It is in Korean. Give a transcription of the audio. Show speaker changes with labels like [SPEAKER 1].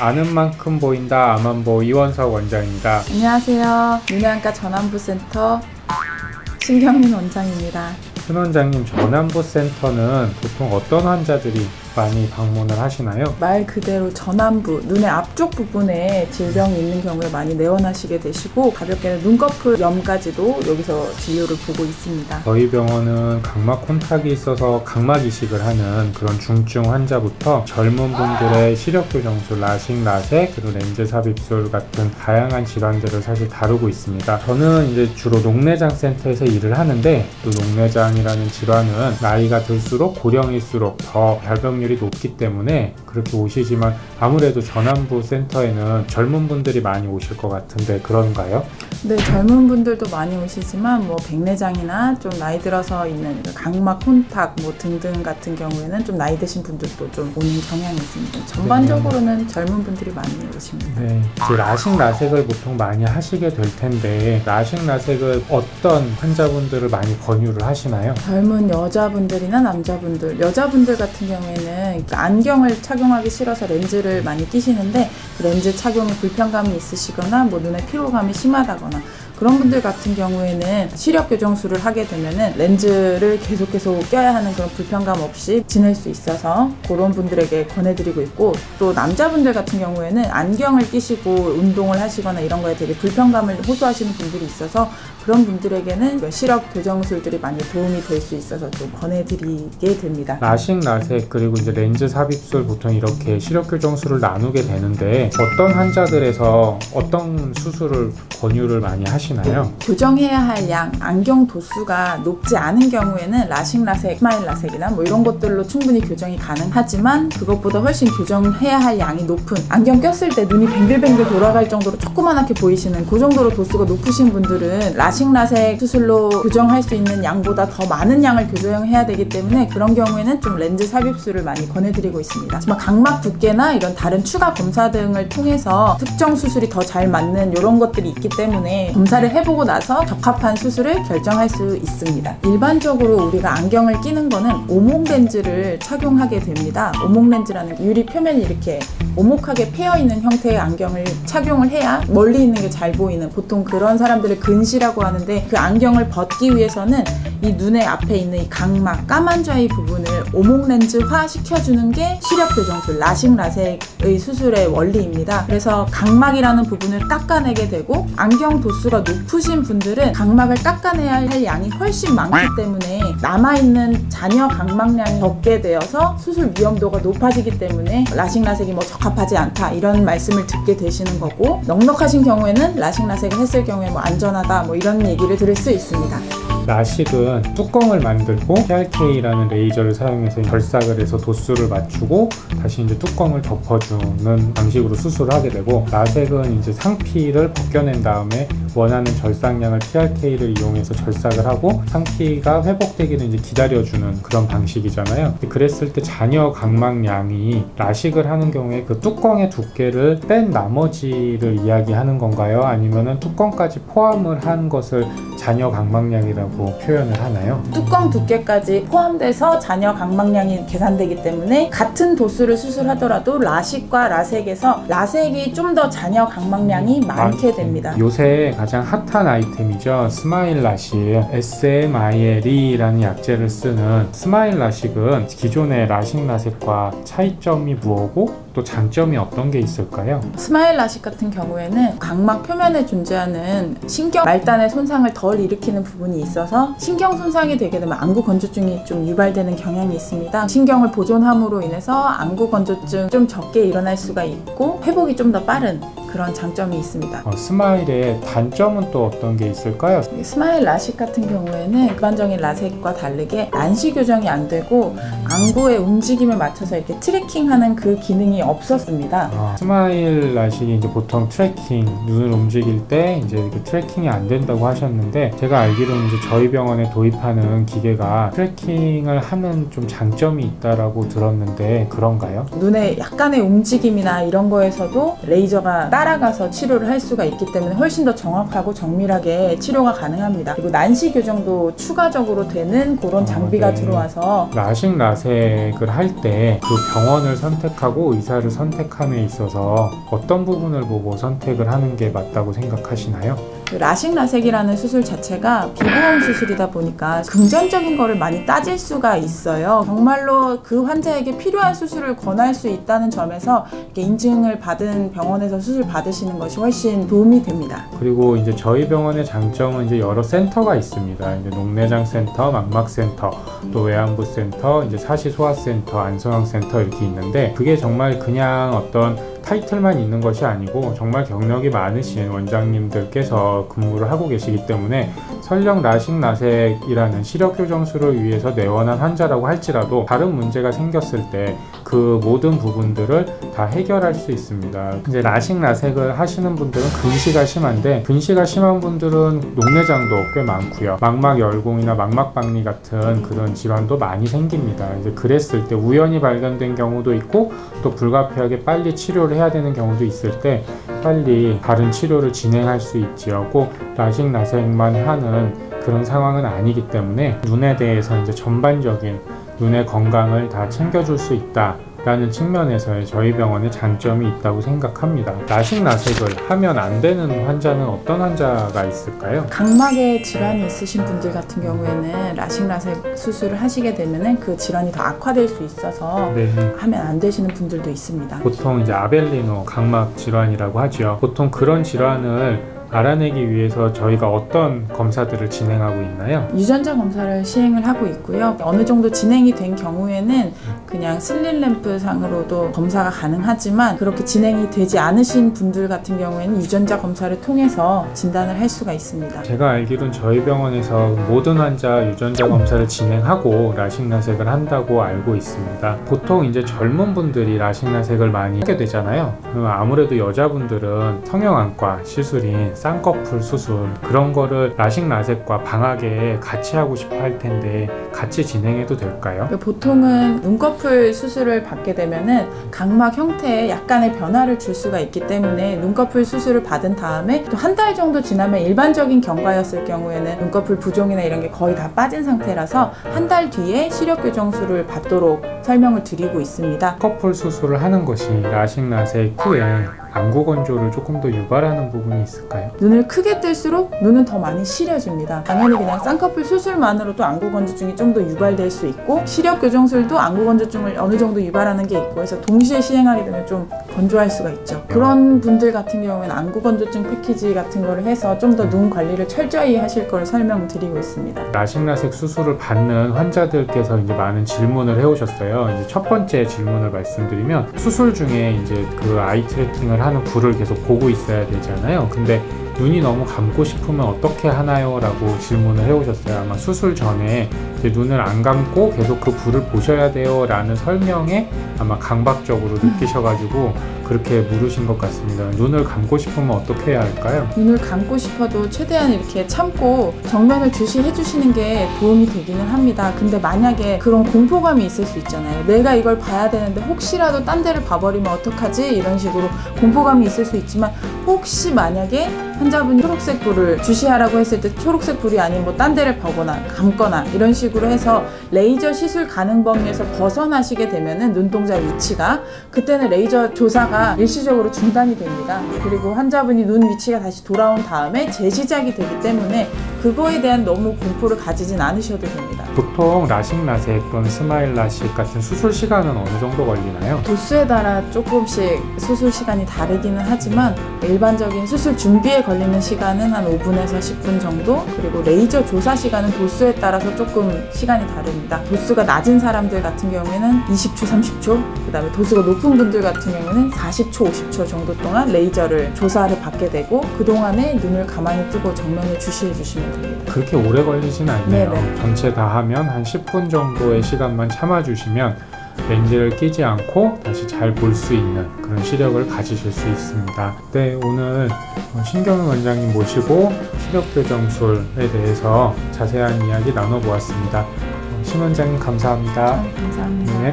[SPEAKER 1] 아는 만큼 보인다 아만보 이원석 원장입니다.
[SPEAKER 2] 안녕하세요. 눈의안과 전안부센터 신경민 원장입니다.
[SPEAKER 1] 신 원장님, 전안부센터는 보통 어떤 환자들이 많이 방문을 하시나요?
[SPEAKER 2] 말 그대로 전안부, 눈의 앞쪽 부분에 질병이 있는 경우에 많이 내원하시게 되시고, 가볍게는 눈꺼풀 염까지도 여기서 진료를 보고 있습니다.
[SPEAKER 1] 저희 병원은 각막 콘탁이 있어서 각막 이식을 하는 그런 중증 환자부터 젊은 분들의 시력교정술, 라식, 라섹, 그리고 렌즈 삽입술 같은 다양한 질환들을 사실 다루고 있습니다. 저는 이제 주로 녹내장 센터에서 일을 하는데, 또 녹내장이라는 질환은 나이가 들수록 고령일수록 더 발병률이 높기 때문에 그렇게 오시지만, 아무래도 전안부 센터에는 젊은 분들이 많이 오실 것 같은데 그런가요?
[SPEAKER 2] 네, 젊은 분들도 많이 오시지만 백내장이나 좀 나이 들어서 있는 각막 콘탁 등등 같은 경우에는 좀 나이 드신 분들도 좀 오는 경향이 있습니다. 전반적으로는 젊은 분들이 많이 오십니다.
[SPEAKER 1] 네, 이제 라식, 라섹을 보통 많이 하시게 될 텐데, 라식, 라섹을 어떤 환자분들을 많이 권유를 하시나요?
[SPEAKER 2] 젊은 여자분들이나 남자분들, 여자분들 같은 경우에는 안경을 착용하기 싫어서 렌즈를 많이 끼시는데, 그 렌즈 착용에 불편감이 있으시거나 눈에 피로감이 심하다거나 그런 분들 같은 경우에는 시력 교정술을 하게 되면은 렌즈를 계속 껴야 하는 그런 불편감 없이 지낼 수 있어서 그런 분들에게 권해드리고 있고, 또 남자분들 같은 경우에는 안경을 끼시고 운동을 하시거나 이런 거에 되게 불편감을 호소하시는 분들이 있어서 그런 분들에게는 시력 교정술들이 많이 도움이 될 수 있어서 좀 권해드리게 됩니다.
[SPEAKER 1] 라식, 라섹, 그리고 이제 렌즈 삽입술, 보통 이렇게 시력 교정술을 나누게 되는데, 어떤 환자들에서 어떤 수술을 권유를 많이 하시나요?
[SPEAKER 2] 교정해야 할 양, 안경 도수가 높지 않은 경우에는 라식, 라섹, 스마일 라섹이나 이런 것들로 충분히 교정이 가능하지만, 그것보다 훨씬 교정해야 할 양이 높은, 안경 꼈을 때 눈이 뱅글뱅글 돌아갈 정도로 조그만하게 보이시는 그 정도로 도수가 높으신 분들은 라식, 라섹 수술로 교정할 수 있는 양보다 더 많은 양을 교정해야 되기 때문에, 그런 경우에는 좀 렌즈 삽입술을 많이 권해드리고 있습니다. 하지만 각막 두께나 이런 다른 추가 검사 등을 통해서 특정 수술이 더 잘 맞는 이런 것들이 있기 때문에 검사를 해보고 나서 적합한 수술을 결정할 수 있습니다. 일반적으로 우리가 안경을 끼는 거는 오목 렌즈를 착용하게 됩니다. 오목 렌즈라는 유리 표면이 이렇게 오목하게 패여 있는 형태의 안경을 착용을 해야 멀리 있는 게 잘 보이는, 보통 그런 사람들을 근시라고 하는데, 그 안경을 벗기 위해서는 이 눈의 앞에 있는 이 각막, 까만 좌의 부분을 오목 렌즈화 시켜주는 게 시력 교정술, 라식, 라섹의 수술의 원리입니다. 그래서 각막이라는 부분을 깎아내게 되고, 안경 도수가 높으신 분들은 각막을 깎아내야 할 양이 훨씬 많기 때문에 남아있는 잔여 각막량이 적게 되어서 수술 위험도가 높아지기 때문에 라식, 라섹이 적합하지 않다, 이런 말씀을 듣게 되시는 거고, 넉넉하신 경우에는 라식, 라섹을 했을 경우에 안전하다 이런 얘기를 들을 수 있습니다.
[SPEAKER 1] 라식은 뚜껑을 만들고 PRK라는 레이저를 사용해서 결삭을 해서 도수를 맞추고 다시 이제 뚜껑을 덮어주는 방식으로 수술을 하게 되고, 라섹은 이제 상피를 벗겨낸 다음에 원하는 절삭량을 PRK를 이용해서 절삭을 하고 상피가 회복되기를 이제 기다려주는 그런 방식이잖아요. 그랬을 때 잔여 각막량이, 라식을 하는 경우에 그 뚜껑의 두께를 뺀 나머지를 이야기하는 건가요? 아니면은 뚜껑까지 포함을 한 것을 잔여 각막량이라고 표현을 하나요?
[SPEAKER 2] 뚜껑 두께까지 포함돼서 잔여 각막량이 계산되기 때문에 같은 도수를 수술하더라도 라식과 라섹에서 라섹이 좀 더 잔여 각막량이 많게 됩니다.
[SPEAKER 1] 요새 가장 핫한 아이템이죠. 스마일 라식, SMILE라는 약제를 쓰는 스마일 라식은 기존의 라식, 라섹과 차이점이 무엇고 또 장점이 어떤 게 있을까요?
[SPEAKER 2] 스마일 라식 같은 경우에는 각막 표면에 존재하는 신경 말단의 손상을 덜 일으키는 부분이 있어서, 신경 손상이 되게 되면 안구 건조증이 좀 유발되는 경향이 있습니다. 신경을 보존함으로 인해서 안구 건조증 좀 적게 일어날 수가 있고 회복이 좀 더 빠른 그런 장점이 있습니다.
[SPEAKER 1] 스마일의 단점은 또 어떤 게 있을까요?
[SPEAKER 2] 스마일 라식 같은 경우에는 일반적인 라섹과 다르게 난시 교정이 안 되고 안구의 움직임에 맞춰서 이렇게 트래킹하는 그 기능이 없었습니다.
[SPEAKER 1] 스마일 라식이 이제 보통 트래킹, 눈을 움직일 때 이제 그 트래킹이 안 된다고 하셨는데, 제가 알기로는 이제 저희 병원에 도입하는 기계가 트래킹을 하는 좀 장점이 있다라고 들었는데 그런가요?
[SPEAKER 2] 눈의 약간의 움직임이나 이런 거에서도 레이저가 따라가서 치료를 할 수가 있기 때문에 훨씬 더 정확하고 정밀하게 치료가 가능합니다. 그리고 난시 교정도 추가적으로 되는 그런 장비가
[SPEAKER 1] 네.
[SPEAKER 2] 들어와서
[SPEAKER 1] 라식 라섹을 할 때 그 병원을 선택하고 의사를 선택함에 있어서 어떤 부분을 보고 선택을 하는 게 맞다고 생각하시나요?
[SPEAKER 2] 그 라식 라섹이라는 수술 자체가 비보험 수술이다 보니까 금전적인 거를 많이 따질 수가 있어요. 정말로 그 환자에게 필요한 수술을 권할 수 있다는 점에서 이렇게 인증을 받은 병원에서 수술 받으시는 것이 훨씬 도움이 됩니다.
[SPEAKER 1] 그리고 이제 저희 병원의 장점은 이제 여러 센터가 있습니다. 이제 녹내장 센터, 망막 센터, 또 외안부 센터, 이제 사시소화 센터, 안성형 센터 이렇게 있는데 그게 정말 그냥 어떤 타이틀만 있는 것이 아니고 정말 경력이 많으신 원장님들께서 근무를 하고 계시기 때문에 설령 라식 라섹이라는 시력 교정술을 위해서 내원한 환자라고 할지라도 다른 문제가 생겼을 때 그 모든 부분들을 다 해결할 수 있습니다. 이제 라식 라섹을 하시는 분들은 근시가 심한데 근시가 심한 분들은 녹내장도 꽤 많고요. 망막 열공이나 망막 박리 같은 그런 질환도 많이 생깁니다. 이제 그랬을 때 우연히 발견된 경우도 있고 또 불가피하게 빨리 치료를 해야 되는 경우도 있을 때 빨리 다른 치료를 진행할 수 있지요. 꼭 라식 라섹만 하는 그런 상황은 아니기 때문에 눈에 대해서 이제 전반적인 눈의 건강을 다 챙겨줄 수 있다 라는 측면에서의 저희 병원의 장점이 있다고 생각합니다. 라식 라섹을 하면 안 되는 환자는 어떤 환자가 있을까요?
[SPEAKER 2] 각막에 질환이 있으신 분들 같은 경우에는 라식 라섹 수술을 하시게 되면은 그 질환이 더 악화될 수 있어서
[SPEAKER 1] 네.
[SPEAKER 2] 하면 안 되시는 분들도 있습니다.
[SPEAKER 1] 보통 이제 아벨리노 각막 질환이라고 하죠. 보통 그런 질환을 알아내기 위해서 저희가 어떤 검사들을 진행하고 있나요?
[SPEAKER 2] 유전자 검사를 시행을 하고 있고요. 어느 정도 진행이 된 경우에는 그냥 슬릿램프 상으로도 검사가 가능하지만 그렇게 진행이 되지 않으신 분들 같은 경우에는 유전자 검사를 통해서 진단을 할 수가 있습니다.
[SPEAKER 1] 제가 알기로는 저희 병원에서 모든 환자 유전자 검사를 진행하고 라식 라섹을 한다고 알고 있습니다. 보통 이제 젊은 분들이 라식 라섹을 많이 하게 되잖아요. 아무래도 여자분들은 성형안과 시술인 쌍꺼풀 수술 그런 거를 라식 라섹과 방하게 같이 하고 싶어 할 텐데 같이 진행해도 될까요?
[SPEAKER 2] 보통은 눈꺼풀 수술을 받게 되면은 각막 형태에 약간의 변화를 줄 수가 있기 때문에 눈꺼풀 수술을 받은 다음에 또 한 달 정도 지나면 일반적인 경과였을 경우에는 눈꺼풀 부종이나 이런 게 거의 다 빠진 상태라서 한 달 뒤에 시력 교정술을 받도록 설명을 드리고 있습니다.
[SPEAKER 1] 쌍꺼풀 수술을 하는 것이 라식 라섹 후에 안구 건조를 조금 더 유발하는 부분이 있을까요?
[SPEAKER 2] 눈을 크게 뜰수록 눈은 더 많이 시려집니다. 당연히 그냥 쌍꺼풀 수술만으로도 안구 건조증이 좀 더 유발될 수 있고 시력 교정술도 안구 건조증을 어느 정도 유발하는 게 있고 해서 동시에 시행하게 되면 좀 건조할 수가 있죠. 그런 분들 같은 경우에는 안구 건조증 패키지 같은 거를 해서 좀 더 눈 관리를 철저히 하실 걸 설명을 드리고 있습니다.
[SPEAKER 1] 라식 라섹 수술을 받는 환자들께서 이제 많은 질문을 해오셨어요. 이제 첫 번째 질문을 말씀드리면 수술 중에 이제 그 아이 트래킹을 하는 불을 계속 보고 있어야 되잖아요. 근데 눈이 너무 감고 싶으면 어떻게 하나요? 라고 질문을 해오셨어요. 아마 수술 전에 이제 눈을 안 감고 계속 그 불을 보셔야 돼요 라는 설명에 아마 강박적으로 느끼셔가지고 그렇게 물으신 것 같습니다. 눈을 감고 싶으면 어떻게 해야 할까요?
[SPEAKER 2] 눈을 감고 싶어도 최대한 이렇게 참고 정면을 주시해 주시는 게 도움이 되기는 합니다. 근데 만약에 그런 공포감이 있을 수 있잖아요. 내가 이걸 봐야 되는데 혹시라도 딴 데를 봐버리면 어떡하지? 이런 식으로 공포감이 있을 수 있지만 혹시 만약에 환자분이 초록색 불을 주시하라고 했을 때 초록색 불이 아닌 뭐 딴 데를 보거나 감거나 이런 식으로 해서 레이저 시술 가능 범위에서 벗어나시게 되면은 눈동자 위치가 그때는 레이저 조사가 일시적으로 중단이 됩니다. 그리고 환자분이 눈 위치가 다시 돌아온 다음에 재시작이 되기 때문에 그거에 대한 너무 공포를 가지진 않으셔도 됩니다.
[SPEAKER 1] 보통 라식 라섹 또는 스마일 라식 같은 수술 시간은 어느 정도 걸리나요?
[SPEAKER 2] 도수에 따라 조금씩 수술 시간이 다르기는 하지만 일반적인 수술 준비에 걸리는 시간은 한 5분에서 10분 정도, 그리고 레이저 조사 시간은 도수에 따라서 조금 시간이 다릅니다. 도수가 낮은 사람들 같은 경우에는 20초, 30초, 그 다음에 도수가 높은 분들 같은 경우는 40초, 50초 정도 동안 레이저를 조사를 받게 되고 그동안에 눈을 가만히 뜨고 정면을 주시해 주시면 됩니다.
[SPEAKER 1] 그렇게 오래 걸리진 않네요.
[SPEAKER 2] 네네.
[SPEAKER 1] 전체 다 하면 한 10분 정도의 시간만 참아주시면 렌즈를 끼지 않고 다시 잘 볼 수 있는 그런 시력을 가지실 수 있습니다. 네, 오늘 신경영 원장님 모시고 시력교정술에 대해서 자세한 이야기 나눠보았습니다. 신 원장님 감사합니다.
[SPEAKER 2] 감사합니다.
[SPEAKER 1] 네.